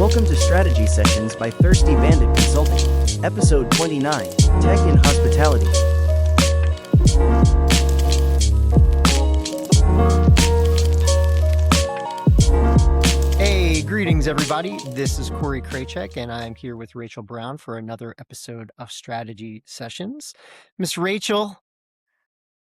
Welcome to Strategy Sessions by Thirsty Bandit Consulting, Episode 29, Tech in Hospitality. Hey, greetings everybody. This is Corey Kraychek, and I'm here with Rachel Brown for another episode of Strategy Sessions. Miss Rachel,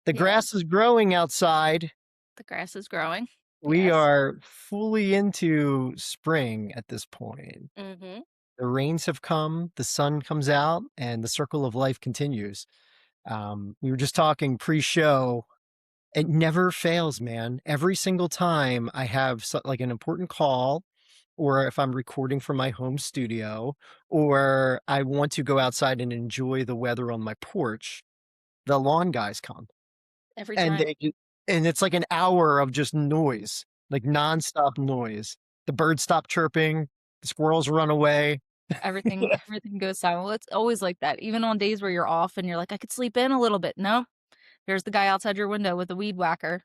the grass is growing outside. The grass is growing. We Yes. are fully into spring at this point. Mm-hmm. The rains have come, the sun comes out, and the circle of life continues. We were just talking pre-show. It never fails, man. Every single time I have like an important call, or if I'm recording from my home studio, or I want to go outside and enjoy the weather on my porch, the lawn guys come. Every And time. and it's like an hour of just noise, like nonstop noise. The birds stop chirping, the squirrels run away. Everything goes silent. Well, it's always like that. Even on days where you're off and you're like, I could sleep in a little bit. No, there's the guy outside your window with the weed whacker,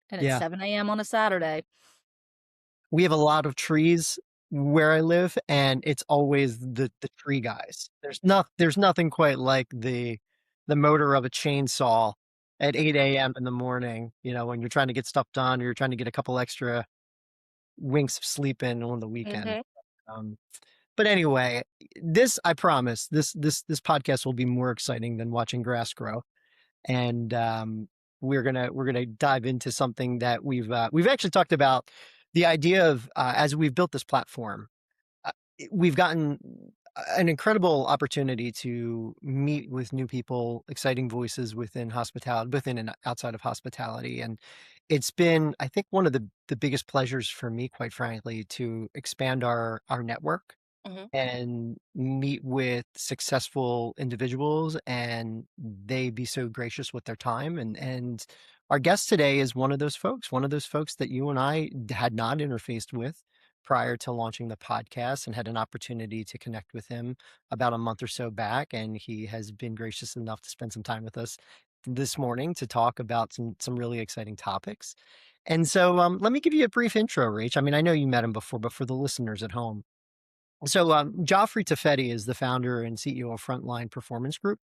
and it's Yeah. 7 a.m. on a Saturday. We have a lot of trees where I live, and it's always the tree guys. There's nothing quite like the motor of a chainsaw at 8 a.m. in the morning, when you're trying to get stuff done, or you're trying to get a couple extra winks of sleep in on the weekend. Mm-hmm. But anyway, I promise, this podcast will be more exciting than watching grass grow. And we're gonna dive into something that we've actually talked about, the idea of as we've built this platform, we've gotten an incredible opportunity to meet with new people, exciting voices within hospitality, within and outside of hospitality. And it's been, I think, one of the biggest pleasures for me, quite frankly, to expand our network. Mhm. And meet with successful individuals, and they be so gracious with their time. And our guest today is one of those folks that you and I had not interfaced with prior to launching the podcast, and had an opportunity to connect with him about a month or so back. And he has been gracious enough to spend some time with us this morning to talk about some really exciting topics. And so let me give you a brief intro, Rach. I mean, I know you met him before, but for the listeners at home. So Geoffrey Toffetti is the founder and CEO of Frontline Performance Group,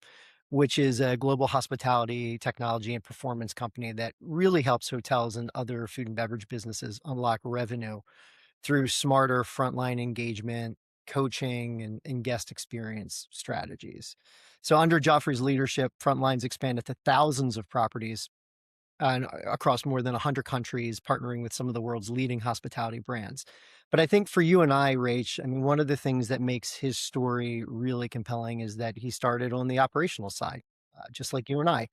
which is a global hospitality, technology, and performance company that really helps hotels and other food and beverage businesses unlock revenue through smarter frontline engagement, coaching, and guest experience strategies. So under Geoffrey's leadership, Frontline's expanded to thousands of properties and across more than 100 countries, partnering with some of the world's leading hospitality brands. But I think for you and I, Rach, I mean, one of the things that makes his story really compelling is that he started on the operational side, just like you and I.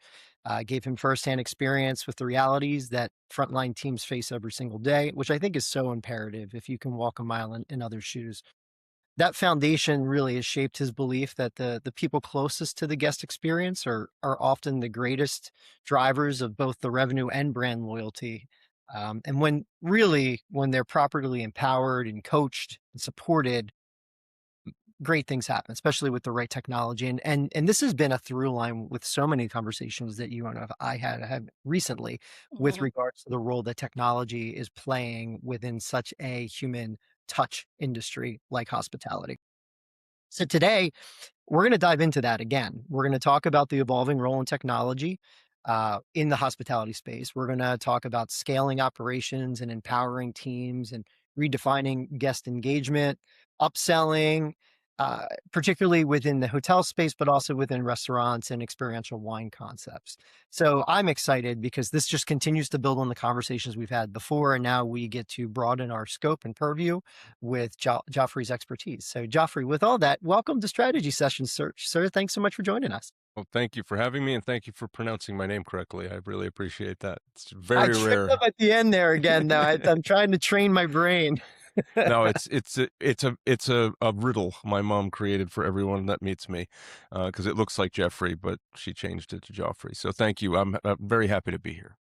Gave him firsthand experience with the realities that frontline teams face every single day, which I think is so imperative if you can walk a mile in others' shoes. That foundation really has shaped his belief that the people closest to the guest experience are often the greatest drivers of both the revenue and brand loyalty. And when they're properly empowered and coached and supported, great things happen, especially with the right technology. And this has been a through line with so many conversations that you and I had recently with Mhm. regards to the role that technology is playing within such a human touch industry like hospitality. So today, we're going to dive into that again. We're going to talk about the evolving role in technology in the hospitality space. We're going to talk about scaling operations and empowering teams and redefining guest engagement, upselling, particularly within the hotel space, but also within restaurants and experiential wine concepts. So I'm excited because this just continues to build on the conversations we've had before. And now we get to broaden our scope and purview with Geoffrey's expertise. So Geoffrey, with all that, welcome to Strategy Sessions, sir. Thanks so much for joining us. Well, thank you for having me, and thank you for pronouncing my name correctly. I really appreciate that. It's I very tripped rare. up at the end there again, though. I'm trying to train my brain. No, it's a riddle my mom created for everyone that meets me, because it looks like Jeffrey, but she changed it to Geoffrey. So thank you. I'm very happy to be here.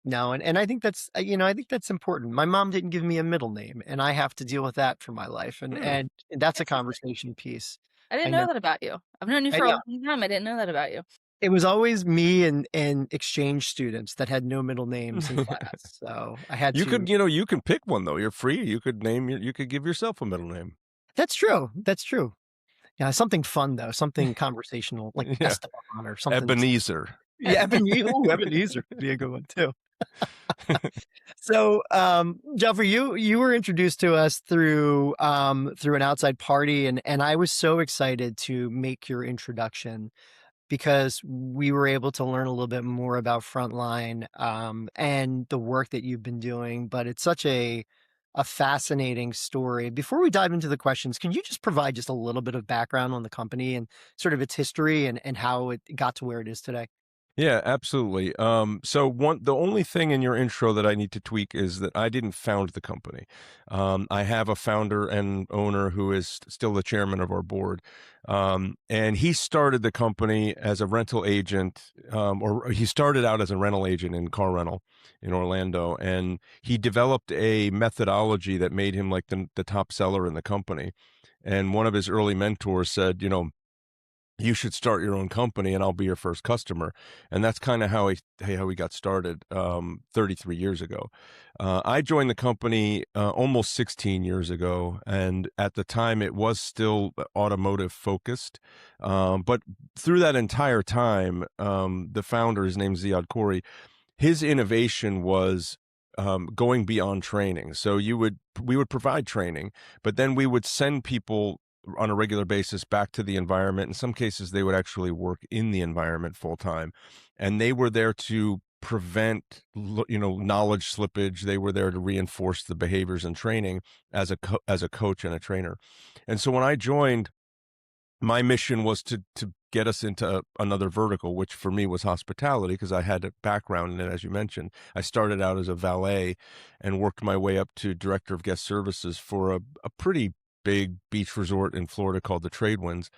No, and I think that's I think that's important. My mom didn't give me a middle name, and I have to deal with that for my life, and that's a Interesting. conversation piece. I didn't I know. know that about you. I've known you I for a know. long time. I didn't know that about you. It was always me and exchange students that had no middle names in class, so I had You to. could, you can pick one though. You're free. You could give yourself a middle name. That's true. That's true. Yeah, something fun though, something conversational, like Yeah. Esteban or something. Ebenezer. Yeah, Ebenezer would be a good one too. So, Geoffrey, you were introduced to us through an outside party, and I was so excited to make your introduction because we were able to learn a little bit more about Frontline and the work that you've been doing. But it's such a fascinating story. Before we dive into the questions, can you just provide just a little bit of background on the company and sort of its history and how it got to where it is today? Yeah, absolutely. The only thing in your intro that I need to tweak is that I didn't found the company. I have a founder and owner who is still the chairman of our board. And he started the company as a rental agent, or he started out as a rental agent in car rental in Orlando. And he developed a methodology that made him like the top seller in the company. And one of his early mentors said, you should start your own company and I'll be your first customer. And that's kind of how he got started 33 years ago. I joined the company almost 16 years ago. And at the time it was still automotive focused. But through that entire time, the founder, his name's Ziad Khoury, his innovation was going beyond training. So we would provide training, but then we would send people on a regular basis back to the environment. In some cases, they would actually work in the environment full time, and they were there to prevent, knowledge slippage. They were there to reinforce the behaviors and training as a coach and a trainer. And so when I joined, my mission was to get us into another vertical, which for me was hospitality, because I had a background in it, as you mentioned. I started out as a valet and worked my way up to director of guest services for a pretty big beach resort in Florida called the Tradewinds,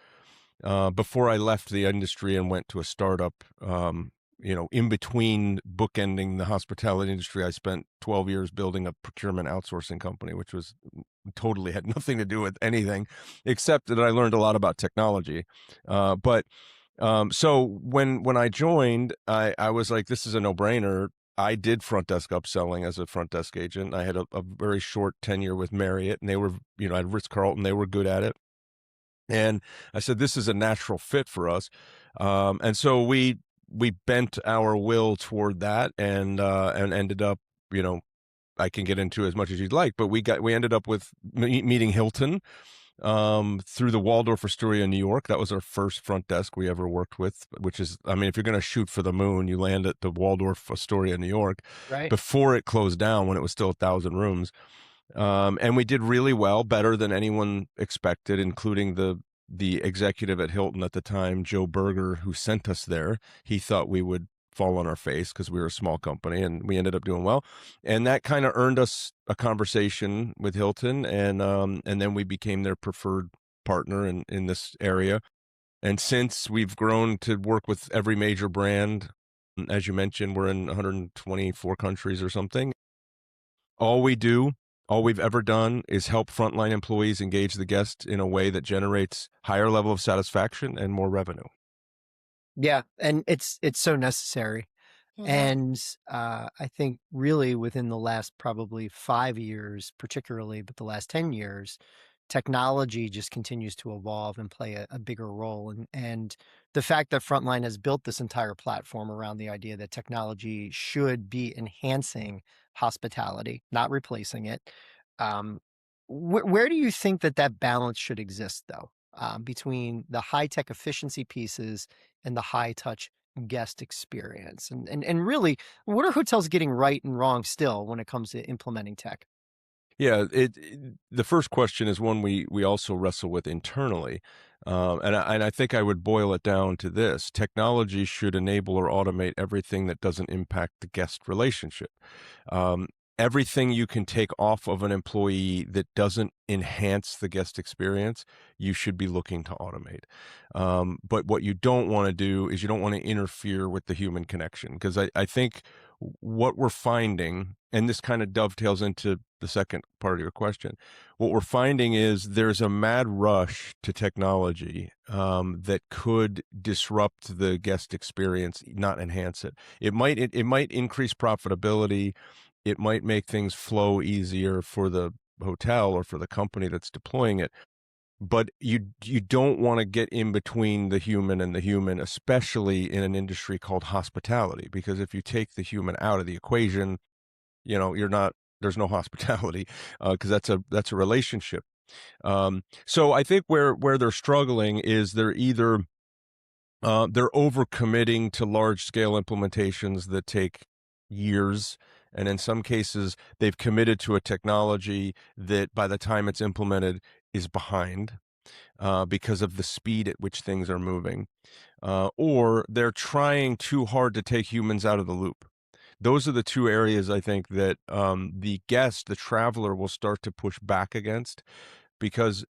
before I left the industry and went to a startup. In between bookending the hospitality industry, I spent 12 years building a procurement outsourcing company, which was totally had nothing to do with anything except that I learned a lot about technology. So when I joined, I was like, this is a no-brainer. I did front desk upselling as a front desk agent. I had a very short tenure with Marriott, and they were, at Ritz-Carlton, they were good at it. And I said, this is a natural fit for us. And so we bent our will toward that and ended up, I can get into as much as you'd like, but we ended up with meeting Hilton through the Waldorf Astoria in New York. That was our first front desk we ever worked with, which is, if you're going to shoot for the moon, you land at the Waldorf Astoria in New York, Right. before it closed down when it was still 1,000 rooms. And we did really well, better than anyone expected, including the executive at Hilton at the time, Joe Berger, who sent us there. He thought we would fall on our face because we were a small company, and we ended up doing well. And that kind of earned us a conversation with Hilton, and then we became their preferred partner in this area. And since, we've grown to work with every major brand. As you mentioned, we're in 124 countries or something. All we've ever done is help frontline employees engage the guest in a way that generates higher level of satisfaction and more revenue. Yeah, and it's so necessary. And I think really within the last probably 5 years, particularly, but the last 10 years, technology just continues to evolve and play a bigger role. And the fact that Frontline has built this entire platform around the idea that technology should be enhancing hospitality, not replacing it. Where do you think that balance should exist, though, between the high tech efficiency pieces and the high touch guest experience? And really, what are hotels getting right and wrong still when it comes to implementing tech? Yeah, the first question is one we also wrestle with internally, and I think I would boil it down to this: technology should enable or automate everything that doesn't impact the guest relationship. Everything you can take off of an employee that doesn't enhance the guest experience, you should be looking to automate. But what you don't want to do is you don't want to interfere with the human connection, because I think what we're finding, and this kind of dovetails into the second part of your question, what we're finding is there's a mad rush to technology that could disrupt the guest experience, not enhance it. It might increase profitability. It might make things flow easier for the hotel or for the company that's deploying it, but you don't want to get in between the human and the human, especially in an industry called hospitality, because if you take the human out of the equation, there's no hospitality, because that's a relationship. So I think where they're struggling is they're either they're overcommitting to large scale implementations that take years. And in some cases, they've committed to a technology that by the time it's implemented is behind because of the speed at which things are moving. Or they're trying too hard to take humans out of the loop. Those are the two areas I think that the guest, the traveler, will start to push back against, because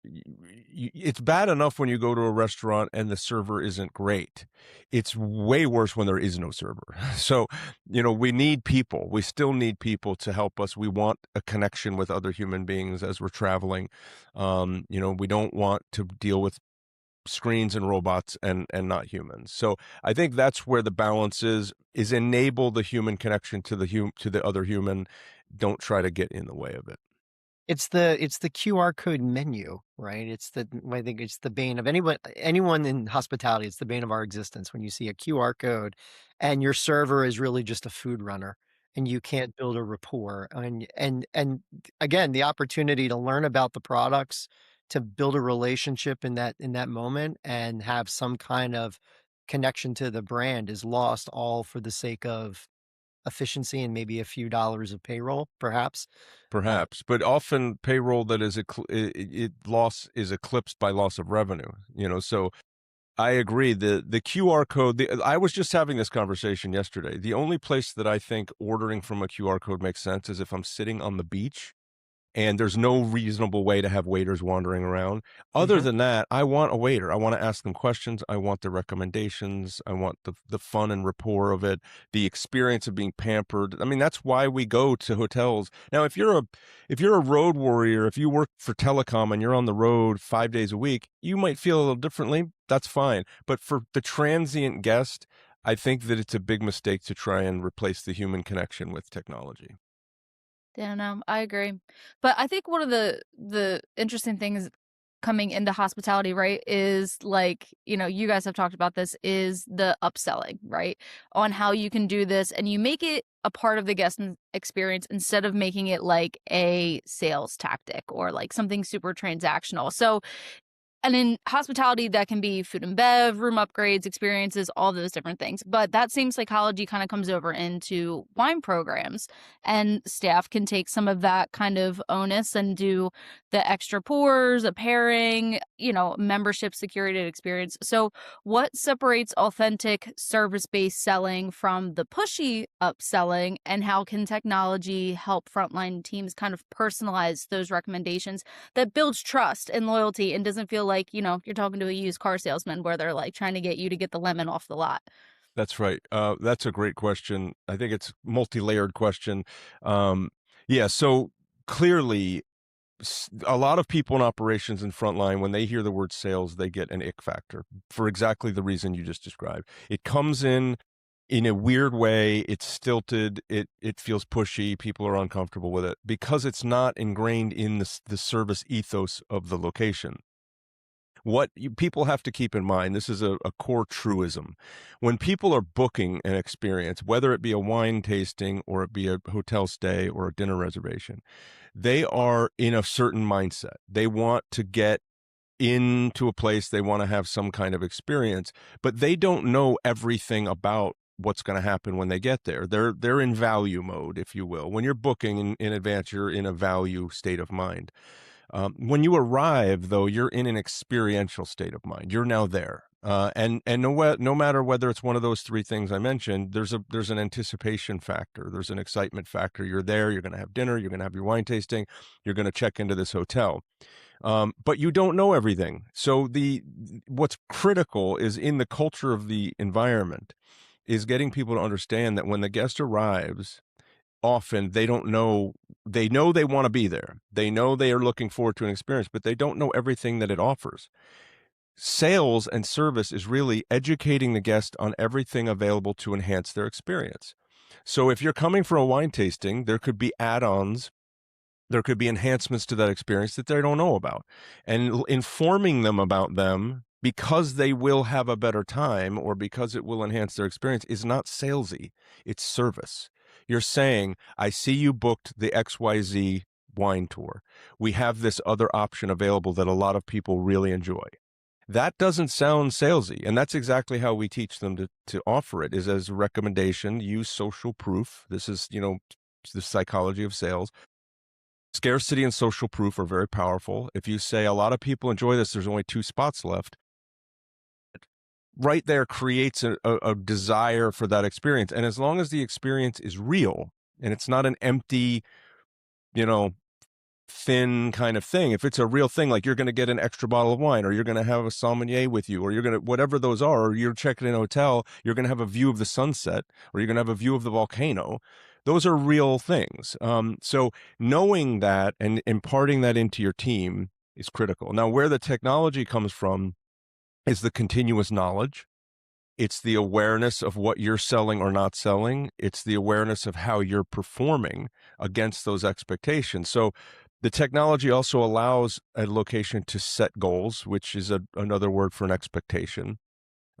it's bad enough when you go to a restaurant and the server isn't great. It's way worse when there is no server. So, we need people. We still need people to help us. We want a connection with other human beings as we're traveling. We don't want to deal with screens and robots and not humans. So I think that's where the balance is enable the human connection to the other human. Don't try to get in the way of it. It's the QR code menu, right? I think it's the bane of anyone in hospitality. It's the bane of our existence when you see a QR code and your server is really just a food runner and you can't build a rapport. And again, the opportunity to learn about the products, to build a relationship in that moment and have some kind of connection to the brand is lost, all for the sake of efficiency and maybe a few dollars of payroll, perhaps. But often payroll that is loss is eclipsed by loss of revenue. So I agree. The QR code. I was just having this conversation yesterday. The only place that I think ordering from a QR code makes sense is if I'm sitting on the beach and there's no reasonable way to have waiters wandering around. Other than that, I want a waiter. I want to ask them questions. I want the recommendations. I want the fun and rapport of it, the experience of being pampered. I mean, that's why we go to hotels. Now, if you're a road warrior, if you work for telecom and you're on the road 5 days a week, you might feel a little differently. That's fine. But for the transient guest, I think that it's a big mistake to try and replace the human connection with technology. Yeah, no, I agree. But I think one of the interesting things coming into hospitality, right, is like, you guys have talked about this, is the upselling, right? On how you can do this and you make it a part of the guest experience instead of making it like a sales tactic or like something super transactional. So, and in hospitality, that can be food and bev, room upgrades, experiences, all those different things. But that same psychology kind of comes over into wine programs, and staff can take some of that kind of onus and do the extra pours, a pairing, membership, security experience. So what separates authentic service-based selling from the pushy upselling, and how can technology help frontline teams kind of personalize those recommendations that builds trust and loyalty and doesn't feel like, you're talking to a used car salesman where they're like trying to get you to get the lemon off the lot? That's right. That's a great question. I think it's multi-layered question. Yeah. So clearly, a lot of people in operations and frontline, when they hear the word sales, they get an ick factor for exactly the reason you just described. It comes in a weird way. It's stilted. It feels pushy. People are uncomfortable with it because it's not ingrained in the service ethos of the location. What people have to keep in mind, this is a core truism. When people are booking an experience, whether it be a wine tasting or it be a hotel stay or a dinner reservation, they are in a certain mindset. They want to get into a place, they want to have some kind of experience, but they don't know everything about what's going to happen when they get there. They're in value mode, if you will. When you're booking in advance, you're in a value state of mind. When you arrive, though, you're in an experiential state of mind. You're now there. And no matter whether it's one of those three things I mentioned, there's an anticipation factor. There's an excitement factor. You're there. You're going to have dinner. You're going to have your wine tasting. You're going to check into this hotel. But you don't know everything. So what's critical is in the culture of the environment is getting people to understand that when the guest arrives, often they don't know, they know they want to be there. They know they are looking forward to an experience, but they don't know everything that it offers. Sales and service is really educating the guest on everything available to enhance their experience. So if you're coming for a wine tasting, there could be add-ons There could be enhancements to that experience that they don't know about. And informing them about them because they will have a better time or because it will enhance their experience is not salesy. It's service. You're saying, I see you booked the XYZ wine tour. We have this other option available that a lot of people really enjoy. That doesn't sound salesy, and that's exactly how we teach them to offer it, is as a recommendation. Use social proof. This is, the psychology of sales. Scarcity and social proof are very powerful. If you say a lot of people enjoy this, there's only 2 spots left, right there creates a desire for that experience. And as long as the experience is real and it's not an empty, thin kind of thing. If it's a real thing, like you're going to get an extra bottle of wine, or you're going to have a sommelier with you, or you're going to, whatever those are, or you're checking in a hotel, you're going to have a view of the sunset, or you're going to have a view of the volcano. Those are real things. So knowing that and imparting that into your team is critical. Now, where the technology comes from is the continuous knowledge. It's the awareness of what you're selling or not selling. It's the awareness of how you're performing against those expectations. So the technology also allows a location to set goals, which is another word for an expectation.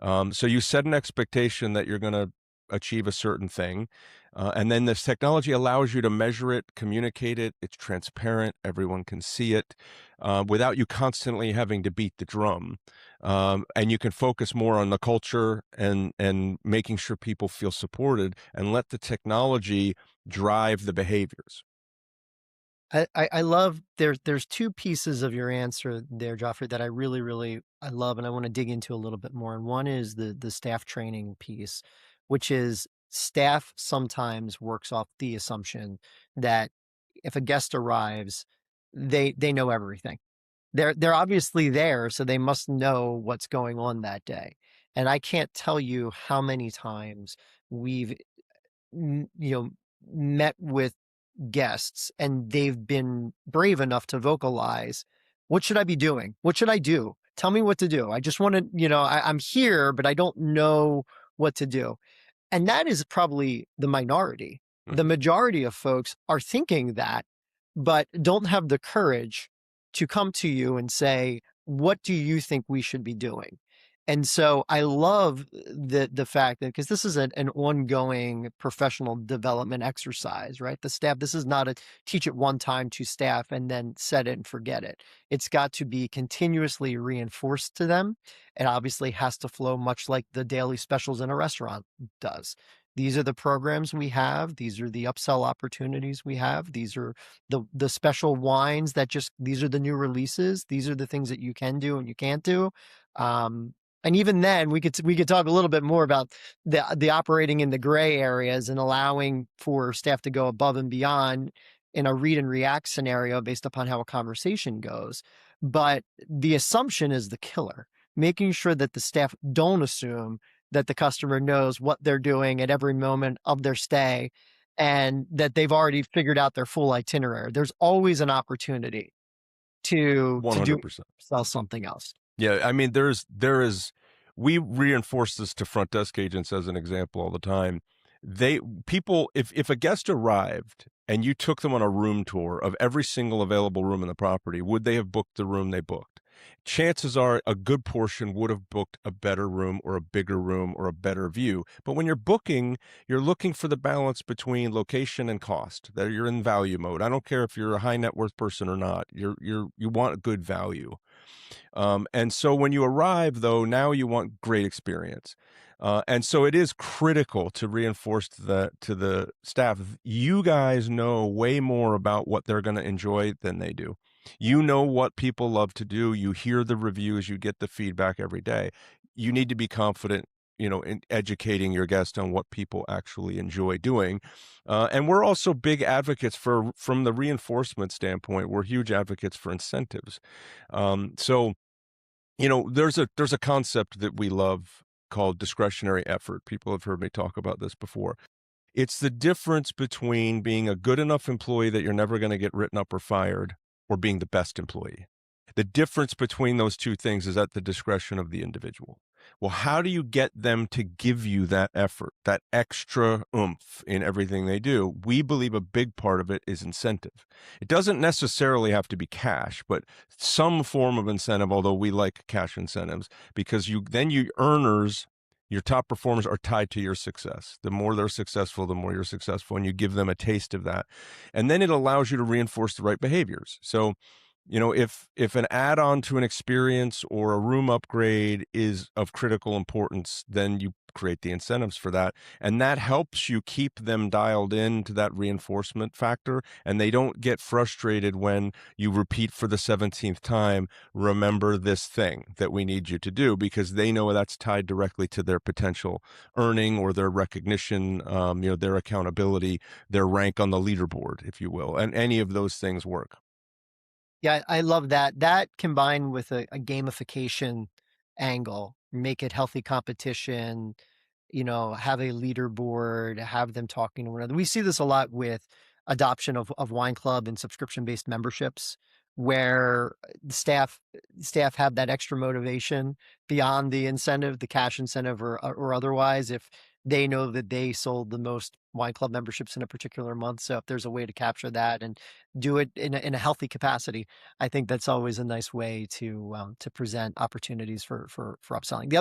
So you set an expectation that you're going to achieve a certain thing. And then this technology allows you to measure it, communicate it. It's transparent. Everyone can see it without you constantly having to beat the drum. And you can focus more on the culture and making sure people feel supported and let the technology drive the behaviors. I love there's 2 pieces of your answer there, Geoffrey, that I really I love, and I want to dig into a little bit more. And one is the staff training piece, which is staff sometimes works off the assumption that if a guest arrives, they know everything. They're obviously there, so they must know what's going on that day. And I can't tell you how many times we've met with guests and they've been brave enough to vocalize, what should I be doing? What should I do? Tell me what to do. I just want to, I'm here, but I don't know what to do. And that is probably the minority. The majority of folks are thinking that, but don't have the courage to come to you and say, what do you think we should be doing? And so I love the fact that, because this is an ongoing professional development exercise, right? The staff, this is not a teach it one time to staff and then set it and forget it. It's got to be continuously reinforced to them. It obviously has to flow much like the daily specials in a restaurant does. These are the programs we have. These are the upsell opportunities we have. These are the special wines that these are the new releases. These are the things that you can do and you can't do. And even then, we could talk a little bit more about the operating in the gray areas and allowing for staff to go above and beyond in a read and react scenario based upon how a conversation goes. But the assumption is the killer, making sure that the staff don't assume that the customer knows what they're doing at every moment of their stay and that they've already figured out their full itinerary. There's always an opportunity to 100%. Sell something else. Yeah, I mean, we reinforce this to front desk agents as an example all the time. If a guest arrived and you took them on a room tour of every single available room in the property, would they have booked the room they booked? Chances are a good portion would have booked a better room or a bigger room or a better view. But when you're booking, you're looking for the balance between location and cost. That you're in value mode. I don't care if you're a high net worth person or not. You want a good value. And so when you arrive, though, now you want great experience. And so it is critical to reinforce to the staff, you guys know way more about what they're going to enjoy than they do. You know what people love to do. You hear the reviews, you get the feedback every day. You need to be confident, in educating your guests on what people actually enjoy doing. And we're also big advocates from the reinforcement standpoint, we're huge advocates for incentives. So there's a concept that we love called discretionary effort. People have heard me talk about this before. It's the difference between being a good enough employee that you're never going to get written up or fired, or being the best employee. The difference between those two things is at the discretion of the individual. Well, how do you get them to give you that effort, that extra oomph in everything they do? We believe a big part of it is incentive. It doesn't necessarily have to be cash, but some form of incentive, although we like cash incentives, because you earners, your top performers are tied to your success. The more they're successful, the more you're successful, and you give them a taste of that. And then it allows you to reinforce the right behaviors. So, if an add-on to an experience or a room upgrade is of critical importance, then you create the incentives for that. And that helps you keep them dialed in to that reinforcement factor. And they don't get frustrated when you repeat for the 17th time, remember this thing that we need you to do, because they know that's tied directly to their potential earning or their recognition, their accountability, their rank on the leaderboard, if you will. And any of those things work. Yeah, I love that. That combined with a gamification angle, make it healthy competition, have a leaderboard, have them talking to one another. We see this a lot with adoption of wine club and subscription-based memberships, where the staff have that extra motivation beyond the incentive, the cash incentive or otherwise, if they know that they sold the most wine club memberships in a particular month. So if there's a way to capture that and do it in a healthy capacity, I think that's always a nice way to present opportunities for upselling. The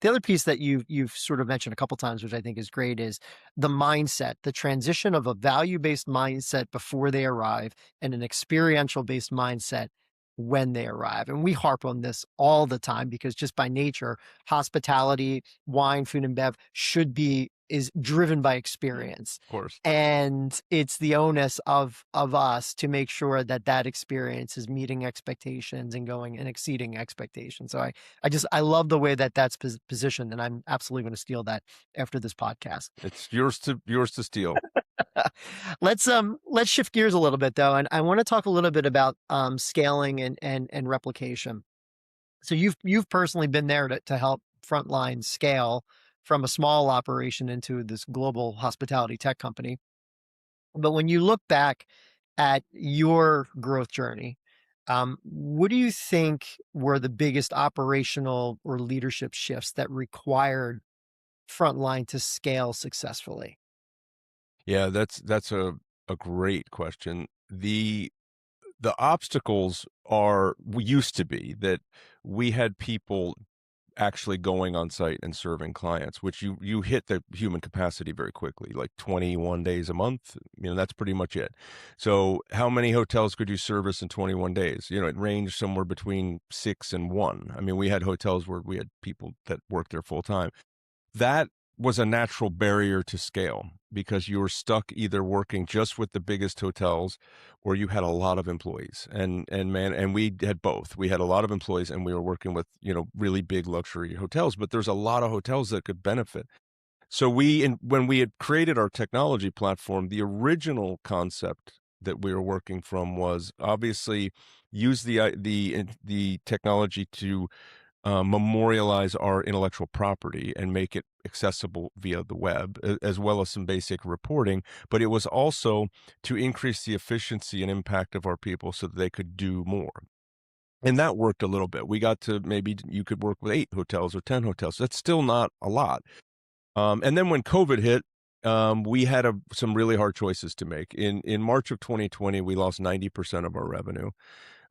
other piece that you've sort of mentioned a couple times, which I think is great, is the mindset, the transition of a value-based mindset before they arrive and an experiential-based mindset when they arrive. And we harp on this all the time because just by nature, hospitality, wine, food, and bev is driven by experience. Of course. And it's the onus of us to make sure that experience is meeting expectations and going and exceeding expectations. So I love the way that's positioned, and I'm absolutely going to steal that after this podcast. It's yours to steal. Let's shift gears a little bit though, and I want to talk a little bit about scaling and replication. So you've personally been there to help Frontline scale from a small operation into this global hospitality tech company. But when you look back at your growth journey, what do you think were the biggest operational or leadership shifts that required Frontline to scale successfully? Yeah, that's a great question. The obstacles used to be that we had people actually going on site and serving clients, which you hit the human capacity very quickly, like 21 days a month. That's pretty much it. So how many hotels could you service in 21 days? It ranged somewhere between 6 and 1. I mean, we had hotels where we had people that worked there full time. That was a natural barrier to scale because you were stuck either working just with the biggest hotels or you had a lot of employees. And we had both. We had a lot of employees and we were working with, really big luxury hotels, but there's a lot of hotels that could benefit. So when we had created our technology platform, the original concept that we were working from was obviously use the technology to memorialize our intellectual property and make it accessible via the web, as well as some basic reporting. But it was also to increase the efficiency and impact of our people so that they could do more. And that worked a little bit. We got to maybe you could work with 8 hotels or 10 hotels. That's still not a lot. And then when COVID hit, we had some really hard choices to make. In March of 2020, we lost 90% of our revenue.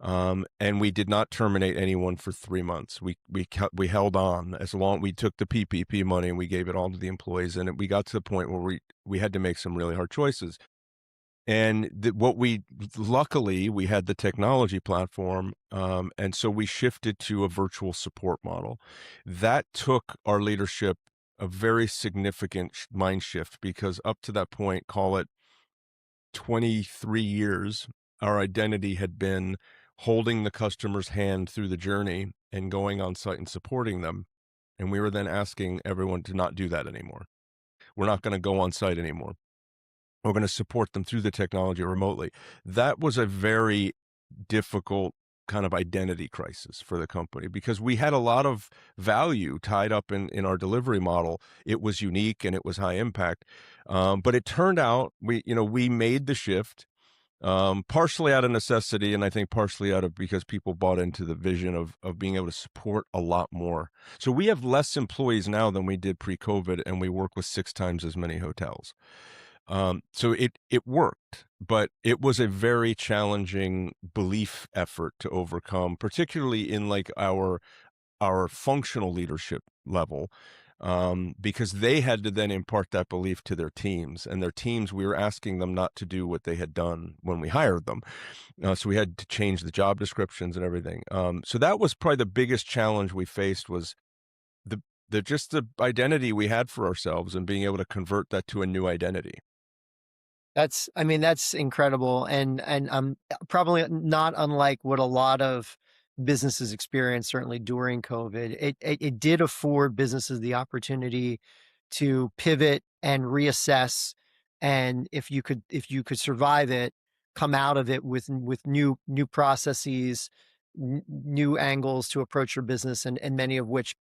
And we did not terminate anyone for 3 months. We held on as long. We took the PPP money and we gave it all to the employees. And we got to the point where we had to make some really hard choices. And luckily we had the technology platform. And so we shifted to a virtual support model that took our leadership a very significant mind shift, because up to that point, call it 23 years, our identity had been holding the customer's hand through the journey and going on site and supporting them. And we were then asking everyone to not do that anymore. We're not going to go on site anymore. We're going to support them through the technology remotely. That was a very difficult kind of identity crisis for the company because we had a lot of value tied up in our delivery model. It was unique and it was high impact. But it turned out we made the shift. partially out of necessity, and I think partially out of because people bought into the vision of being able to support a lot more. So we have less employees now than we did pre-COVID, and we work with 6 times as many hotels. So it worked, but it was a very challenging belief effort to overcome, particularly in like our functional leadership level, because they had to then impart that belief to their teams, and their teams, we were asking them not to do what they had done when we hired them. So we had to change the job descriptions and everything. So that was probably the biggest challenge we faced, was just the identity we had for ourselves and being able to convert that to a new identity. That's incredible. And probably not unlike what a lot of businesses experienced, certainly during COVID. It did afford businesses the opportunity to pivot and reassess. And if you could survive it, come out of it with new processes, new angles to approach your business, and many of which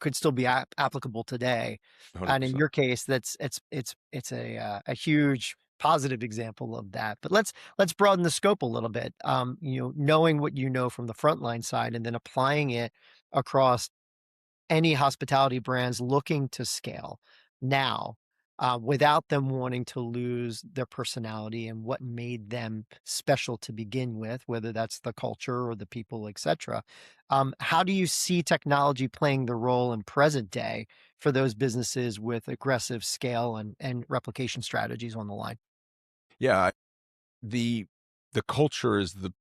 could still be applicable today. And in 100%. your case, it's a huge positive example of that. But let's broaden the scope a little bit. Knowing what you know from the frontline side, and then applying it across any hospitality brands looking to scale now, without them wanting to lose their personality and what made them special to begin with, whether that's the culture or the people, etc. How do you see technology playing the role in present day for those businesses with aggressive scale and replication strategies on the line? Yeah, the culture is the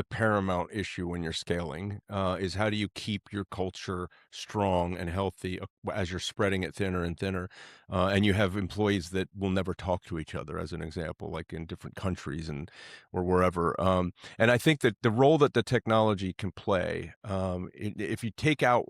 paramount issue when you're scaling, is how do you keep your culture strong and healthy as you're spreading it thinner and thinner, and you have employees that will never talk to each other, as an example, like in different countries or wherever. And I think that the role that the technology can play, if you take out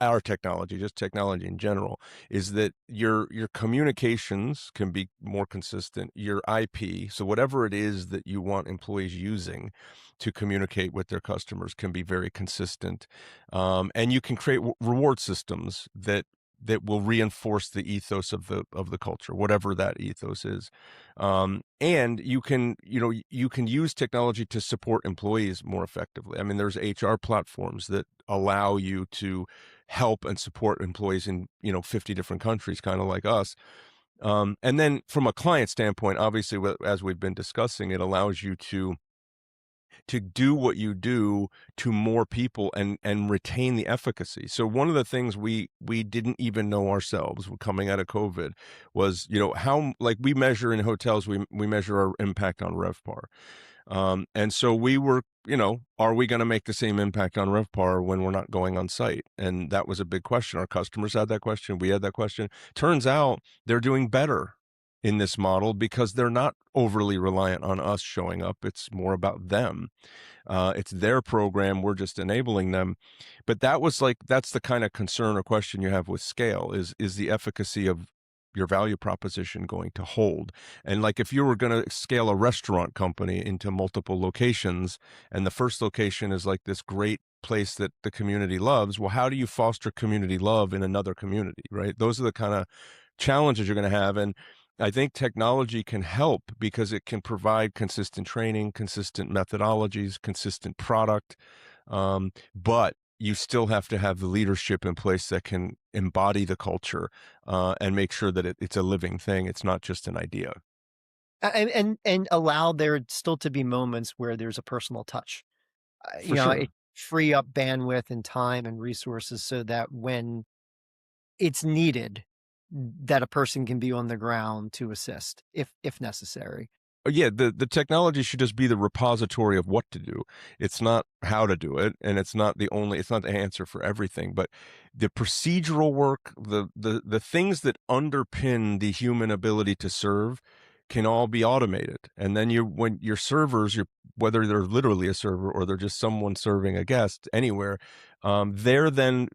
our technology, just technology in general, is that your communications can be more consistent. Your IP, so whatever it is that you want employees using to communicate with their customers, can be very consistent, and you can create reward systems that will reinforce the ethos of the culture, whatever that ethos is. And you can use technology to support employees more effectively. I mean, there's HR platforms that allow you to help and support employees in 50 different countries, kind of like us. And then from a client standpoint, obviously, as we've been discussing, it allows you to do what you do to more people and retain the efficacy. So one of the things we didn't even know ourselves coming out of COVID was, how, like, we measure in hotels, we measure our impact on RevPAR. And so we were, are we going to make the same impact on RevPAR when we're not going on site? And that was a big question. Our customers had that question. We had that question. Turns out they're doing better in this model because they're not overly reliant on us showing up. It's more about them. It's their program. We're just enabling them. But that's the kind of concern or question you have with scale, is the efficacy of your value proposition going to hold? And like, if you were going to scale a restaurant company into multiple locations, and the first location is like this great place that the community loves, well, how do you foster community love in another community, right? Those are the kind of challenges you're going to have. And I think technology can help because it can provide consistent training, consistent methodologies, consistent product. But you still have to have the leadership in place that can embody the culture, and make sure that it's a living thing. It's not just an idea. And allow there still to be moments where there's a personal touch. For sure. It free up bandwidth and time and resources so that when it's needed, that a person can be on the ground to assist if necessary. Yeah, the technology should just be the repository of what to do. It's not how to do it, and it's not the answer for everything. But the procedural work, the things that underpin the human ability to serve, can all be automated. And then when your servers, whether they're literally a server or they're just someone serving a guest anywhere, they're then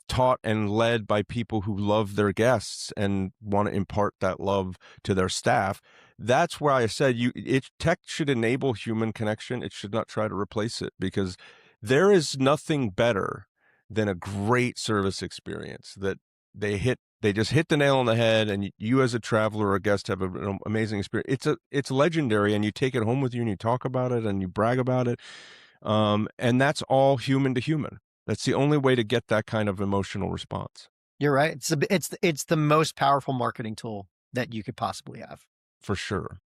taught and led by people who love their guests and want to impart that love to their staff. That's why I said tech should enable human connection. It should not try to replace it, because there is nothing better than a great service experience that they hit They just hit the nail on the head, and you as a traveler or a guest have an amazing experience. It's legendary, and you take it home with you and you talk about it and you brag about it. And that's all human to human. That's the only way to get that kind of emotional response. You're right. It's the most powerful marketing tool that you could possibly have. For sure.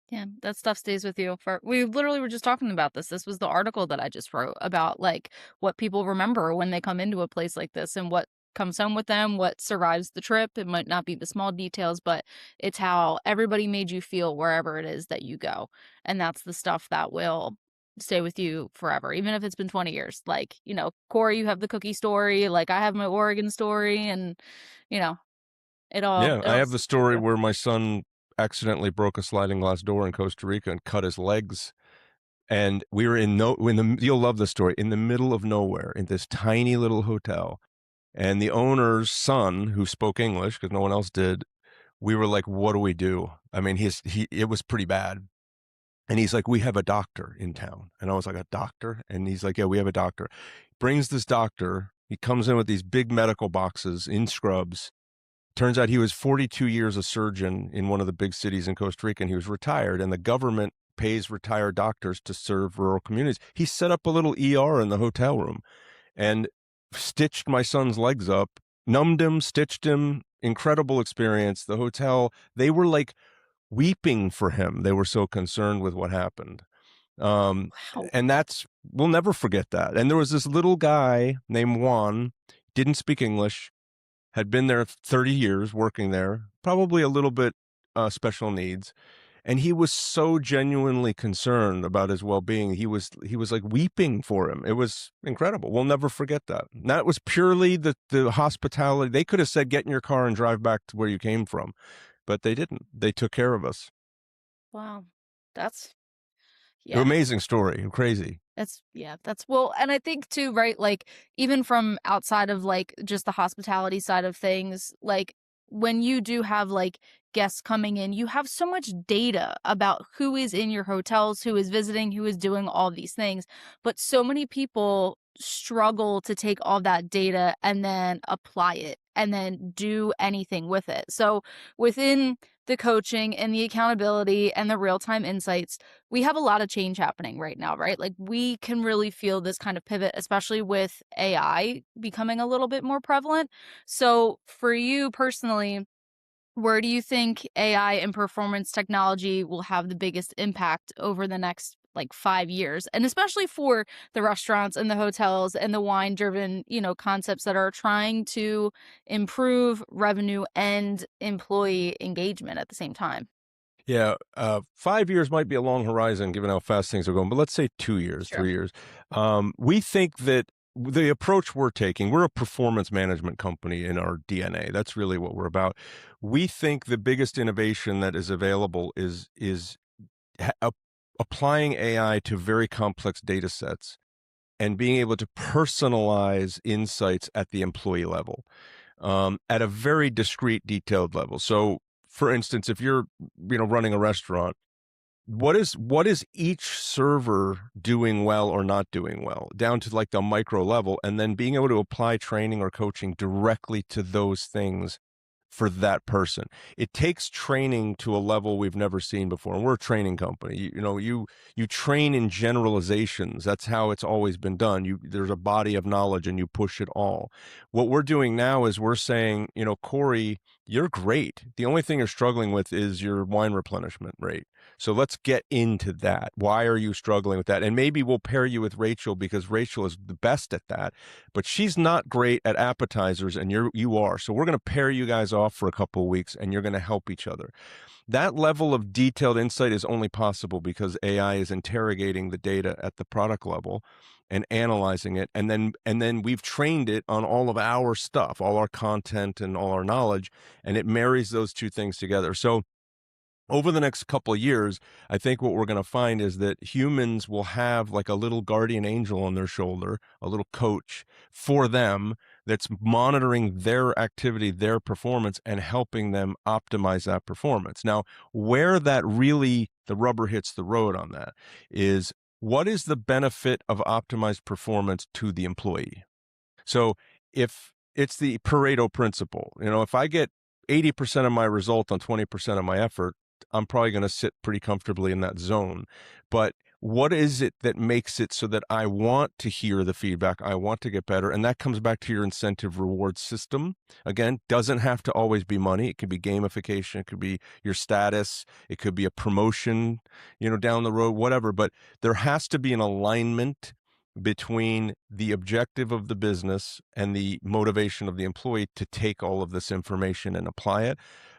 Yeah, that stuff stays with you we literally were just talking about this. This was the article that I just wrote about like what people remember when they come into a place like this and what comes home with them, what survives the trip. It might not be the small details, but it's how everybody made you feel wherever it is that you go. And that's the stuff that will stay with you forever, even if it's been 20 years. Like, Corey, you have the cookie story, like I have my Oregon story, and it all Yeah, I have the sticks with story you. where my son accidentally broke a sliding glass door in Costa Rica and cut his legs. And we were you'll love the story, in the middle of nowhere in this tiny little hotel. And the owner's son, who spoke English because no one else did, we were like, what do we do? I mean, it was pretty bad. And he's like, we have a doctor in town. And I was like, a doctor? And he's like, yeah, we have a doctor. Brings this doctor. He comes in with these big medical boxes in scrubs. Turns out he was 42 years a surgeon in one of the big cities in Costa Rica, and he was retired, and the government pays retired doctors to serve rural communities. He set up a little ER in the hotel room and stitched my son's legs up, numbed him, stitched him. Incredible experience. The hotel, they were like weeping for him. They were so concerned with what happened. Wow. And we'll never forget that. And there was this little guy named Juan, didn't speak English, had been there 30 years working there, probably a little bit special needs. And he was so genuinely concerned about his well-being. He was like weeping for him. It was incredible. We'll never forget that. And that was purely the hospitality. They could have said, get in your car and drive back to where you came from, but they didn't. They took care of us. Wow. That's, An amazing story. Crazy. That's well, and I think too, right? Like even from outside of like just the hospitality side of things, like when you do have like guests coming in, you have so much data about who is in your hotels, who is visiting, who is doing all these things. But so many people struggle to take all that data and then apply it and then do anything with it. So within the coaching and the accountability and the real-time insights, we have a lot of change happening right now, right? Like we can really feel this kind of pivot, especially with AI becoming a little bit more prevalent. So for you personally, where do you think AI and performance technology will have the biggest impact over the next like 5 years? And especially for the restaurants and the hotels and the wine-driven, concepts that are trying to improve revenue and employee engagement at the same time. Yeah, 5 years might be a long horizon given how fast things are going, but let's say 2 years, Sure. 3 years. We think that the approach we're taking, we're a performance management company in our DNA. That's really what we're about. We think the biggest innovation that is available is applying AI to very complex data sets and being able to personalize insights at the employee level, at a very discrete, detailed level. So, for instance, if you're running a restaurant, what is each server doing well or not doing well, down to like the micro level, and then being able to apply training or coaching directly to those things for that person. It takes training to a level we've never seen before. And we're a training company. You train in generalizations. That's how it's always been done. There's a body of knowledge and you push it all. What we're doing now is we're saying, Corey, you're great. The only thing you're struggling with is your wine replenishment rate. So let's get into that. Why are you struggling with that? And maybe we'll pair you with Rachel because Rachel is the best at that, but she's not great at appetizers and you are. So we're going to pair you guys off for a couple of weeks and you're going to help each other. That level of detailed insight is only possible because AI is interrogating the data at the product level and analyzing it. And then we've trained it on all of our stuff, all our content and all our knowledge, and it marries those two things together. So over the next couple of years, I think what we're going to find is that humans will have like a little guardian angel on their shoulder, a little coach for them that's monitoring their activity, their performance, and helping them optimize that performance. Now, where that really the rubber hits the road on that is what is the benefit of optimized performance to the employee? So if it's the Pareto principle. If I get 80% of my result on 20% of my effort, I'm probably going to sit pretty comfortably in that zone. But what is it that makes it so that I want to hear the feedback? I want to get better. And that comes back to your incentive reward system. Again, doesn't have to always be money. It could be gamification. It could be your status. It could be a promotion, down the road, whatever. But there has to be an alignment between the objective of the business and the motivation of the employee to take all of this information and apply it.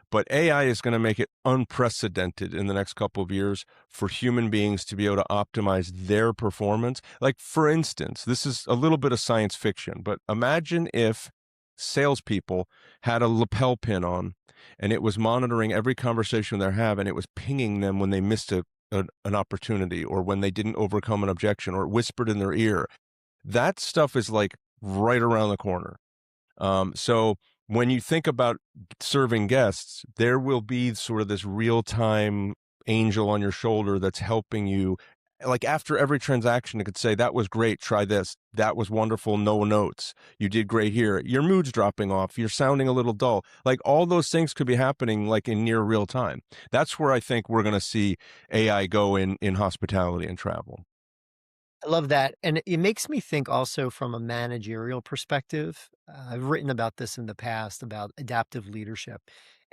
But AI is going to make it unprecedented in the next couple of years for human beings to be able to optimize their performance. Like, for instance, this is a little bit of science fiction, but imagine if salespeople had a lapel pin on and it was monitoring every conversation they're having, and it was pinging them when they missed an opportunity or when they didn't overcome an objection, or it whispered in their ear. That stuff is like right around the corner. So when you think about serving guests, there will be sort of this real-time angel on your shoulder that's helping you. Like, after every transaction, it could say, that was great, try this. That was wonderful, no notes. You did great here. Your mood's dropping off. You're sounding a little dull. Like, all those things could be happening like in near real time. That's where I think we're going to see AI go in hospitality and travel. I love that. And it makes me think also from a managerial perspective. I've written about this in the past about adaptive leadership,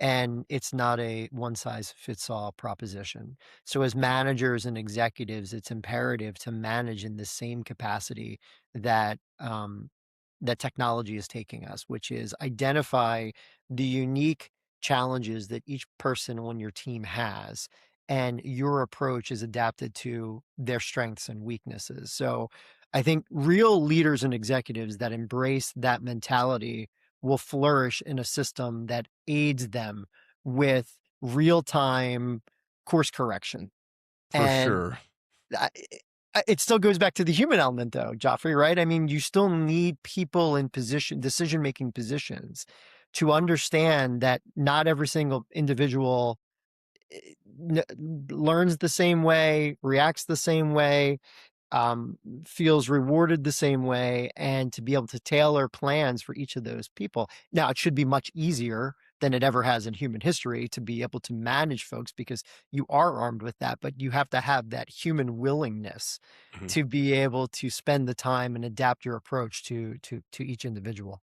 and it's not a one size fits all proposition. So, as managers and executives, it's imperative to manage in the same capacity that that technology is taking us, which is identify the unique challenges that each person on your team has, and your approach is adapted to their strengths and weaknesses. So I think real leaders and executives that embrace that mentality will flourish in a system that aids them with real-time course correction. For And sure. it still goes back to the human element, though, Geoffrey, right? I mean, you still need people in decision-making positions to understand that not every single individual learns the same way, reacts the same way, feels rewarded the same way, and to be able to tailor plans for each of those people. Now, it should be much easier than it ever has in human history to be able to manage folks, because you are armed with that, but you have to have that human willingness to be able to spend the time and adapt your approach to each individual.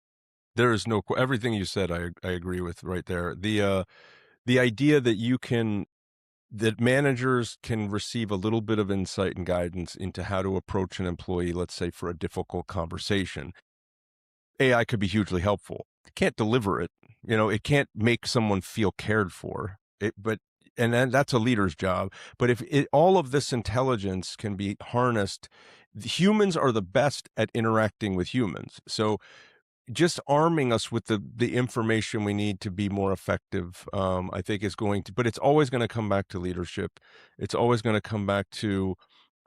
There is no everything you said, I agree with right there. The idea that managers can receive a little bit of insight and guidance into how to approach an employee, let's say for a difficult conversation. AI could be hugely helpful. It can't deliver it. It can't make someone feel cared for. And then that's a leader's job. But if all of this intelligence can be harnessed, humans are the best at interacting with humans. So just arming us with the information we need to be more effective, I think is going to, but it's always going to come back to leadership. It's always going to come back to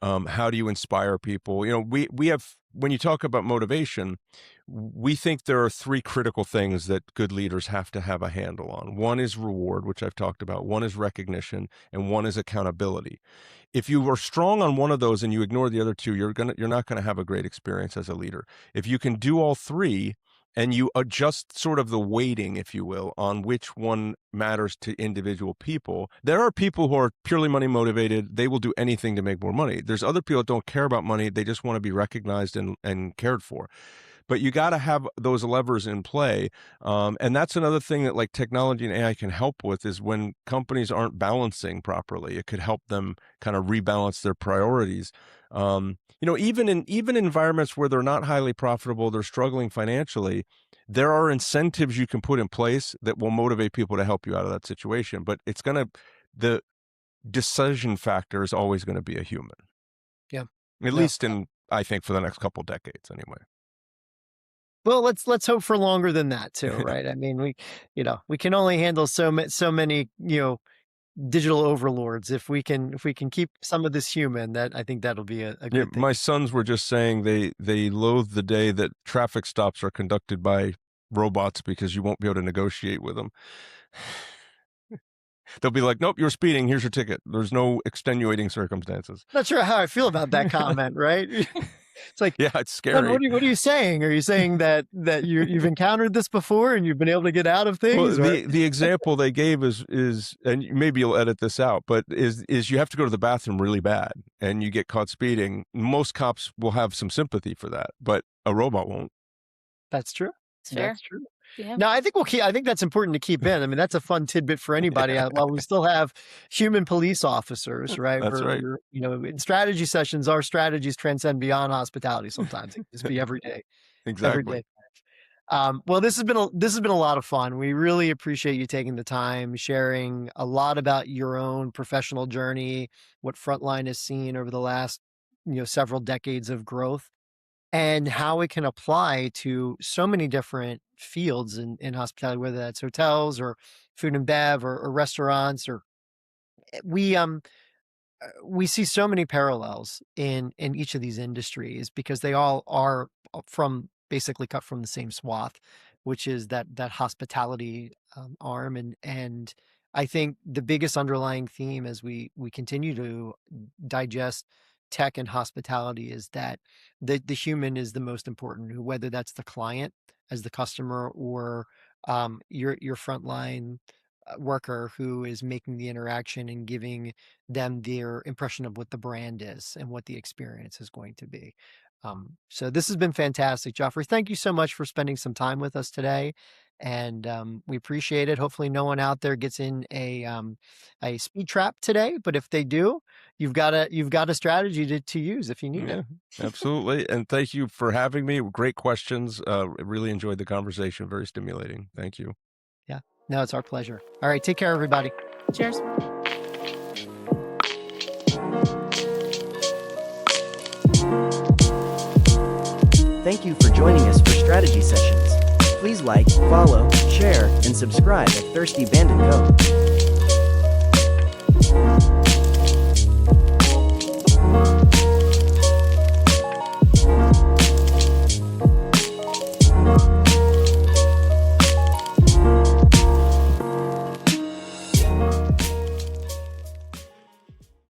how do you inspire people? We have, when you talk about motivation, we think there are three critical things that good leaders have to have a handle on. One is reward, which I've talked about. One is recognition, and one is accountability. If you are strong on one of those and you ignore the other two, you're not going to have a great experience as a leader. If you can do all three, and you adjust sort of the weighting, if you will, on which one matters to individual people. There are people who are purely money motivated. They will do anything to make more money. There's other people that don't care about money. They just want to be recognized and cared for. But you got to have those levers in play. And that's another thing that like technology and AI can help with, is when companies aren't balancing properly, it could help them kind of rebalance their priorities. Even in environments where they're not highly profitable, they're struggling financially, there are incentives you can put in place that will motivate people to help you out of that situation. But the decision factor is always going to be a human. Yeah. At least I think for the next couple decades anyway. Well, let's hope for longer than that too, right? I mean, we can only handle so many, digital overlords. If we can keep some of this human, that I think that'll be a good thing. My sons were just saying they loathe the day that traffic stops are conducted by robots, because you won't be able to negotiate with them. They'll be like, nope, you're speeding. Here's your ticket. There's no extenuating circumstances. Not sure how I feel about that comment, right? It's like, Yeah, it's "Son, scary. what are you saying? Are you saying that you've encountered this before and you've been able to get out of things?" Well, Or the example they gave is, and maybe you'll edit this out, but is you have to go to the bathroom really bad and you get caught speeding. Most cops will have some sympathy for that, but a robot won't. that's true. It's fair. That's true. Yeah. No, I think I think that's important to keep in. I mean, that's a fun tidbit for anybody. While we still have human police officers, right? That's right. In strategy sessions, our strategies transcend beyond hospitality. Sometimes it can just be every day. Exactly. Well, this has been a lot of fun. We really appreciate you taking the time, sharing a lot about your own professional journey, what Frontline has seen over the last several decades of growth, and how it can apply to so many different fields in hospitality, whether that's hotels or food and bev or restaurants. Or we we see so many parallels in each of these industries because they all are from basically cut from the same swath, which is that hospitality arm. And I think the biggest underlying theme as we continue to digest tech and hospitality is that the human is the most important, whether that's the client as the customer or your frontline worker who is making the interaction and giving them their impression of what the brand is and what the experience is going to be. So this has been fantastic, Geoffrey. Thank you so much for spending some time with us today, and we appreciate it. Hopefully, no one out there gets in a speed trap today, but if they do, you've got a strategy to use if you need it. Absolutely. And thank you for having me. Great questions. Really enjoyed the conversation. Very stimulating. Thank you. Yeah. No, it's our pleasure. All right. Take care, everybody. Cheers. Thank you for joining us for strategy sessions. Please like, follow, share, and subscribe at Thirsty Bandit Co.